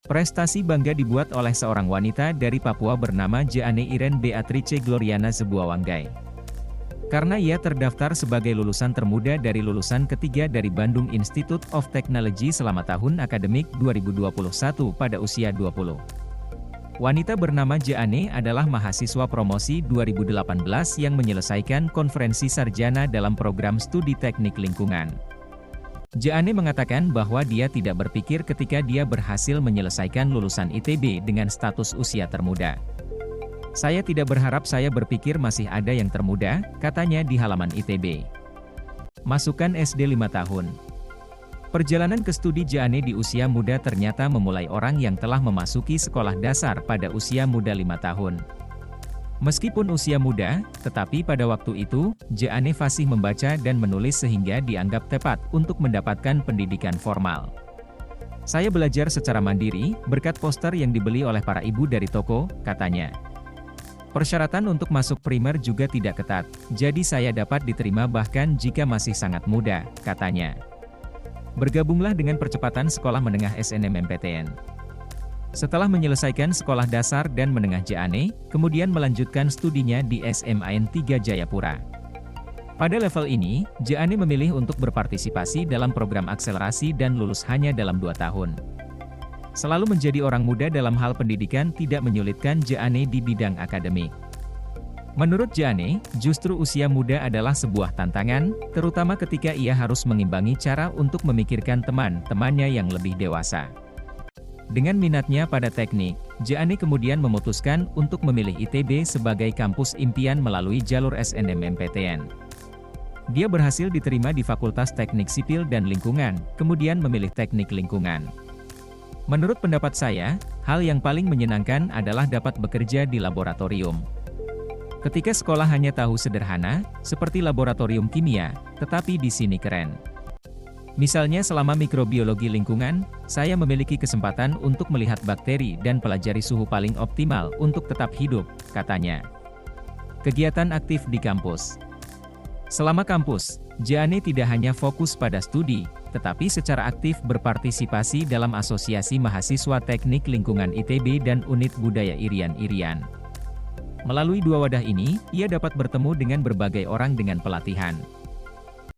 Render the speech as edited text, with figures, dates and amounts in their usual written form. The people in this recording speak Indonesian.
Prestasi bangga dibuat oleh seorang wanita dari Papua bernama Jeanne Irene Beatrice Gloriana Zebuawanggai. Karena ia terdaftar sebagai lulusan termuda dari lulusan ketiga dari Bandung Institute of Technology selama tahun akademik 2021 pada usia 20. Wanita bernama Jeanne adalah mahasiswa promosi 2018 yang menyelesaikan konferensi sarjana dalam program studi teknik lingkungan. Jeanne mengatakan bahwa dia tidak berpikir ketika dia berhasil menyelesaikan lulusan ITB dengan status usia termuda. Saya tidak berharap, saya berpikir masih ada yang termuda, katanya di halaman ITB. Masukkan SD 5 tahun. Perjalanan ke studi Jeanne di usia muda ternyata memulai orang yang telah memasuki sekolah dasar pada usia muda 5 tahun. Meskipun usia muda, tetapi pada waktu itu, Jeanne fasih membaca dan menulis sehingga dianggap tepat untuk mendapatkan pendidikan formal. Saya belajar secara mandiri, berkat poster yang dibeli oleh para ibu dari toko, katanya. Persyaratan untuk masuk primer juga tidak ketat, jadi saya dapat diterima bahkan jika masih sangat muda, katanya. Bergabunglah dengan percepatan sekolah menengah SNMPTN. Setelah menyelesaikan sekolah dasar dan menengah Jeanne, kemudian melanjutkan studinya di SMAN 3 Jayapura. Pada level ini, Jeanne memilih untuk berpartisipasi dalam program akselerasi dan lulus hanya dalam 2 tahun. Selalu menjadi orang muda dalam hal pendidikan tidak menyulitkan Jeanne di bidang akademik. Menurut Jeanne, justru usia muda adalah sebuah tantangan, terutama ketika ia harus mengimbangi cara untuk memikirkan teman-temannya yang lebih dewasa. Dengan minatnya pada teknik, Jeanne kemudian memutuskan untuk memilih ITB sebagai kampus impian melalui jalur SNMPTN. Dia berhasil diterima di Fakultas Teknik Sipil dan Lingkungan, kemudian memilih teknik lingkungan. Menurut pendapat saya, hal yang paling menyenangkan adalah dapat bekerja di laboratorium. Ketika sekolah hanya tahu sederhana, seperti laboratorium kimia, tetapi di sini keren. Misalnya selama mikrobiologi lingkungan, saya memiliki kesempatan untuk melihat bakteri dan pelajari suhu paling optimal untuk tetap hidup, katanya. Kegiatan aktif di kampus. Selama kampus, Jeanne tidak hanya fokus pada studi, tetapi secara aktif berpartisipasi dalam Asosiasi Mahasiswa Teknik Lingkungan ITB dan Unit Budaya Irian-Irian. Melalui 2 wadah ini, ia dapat bertemu dengan berbagai orang dengan pelatihan.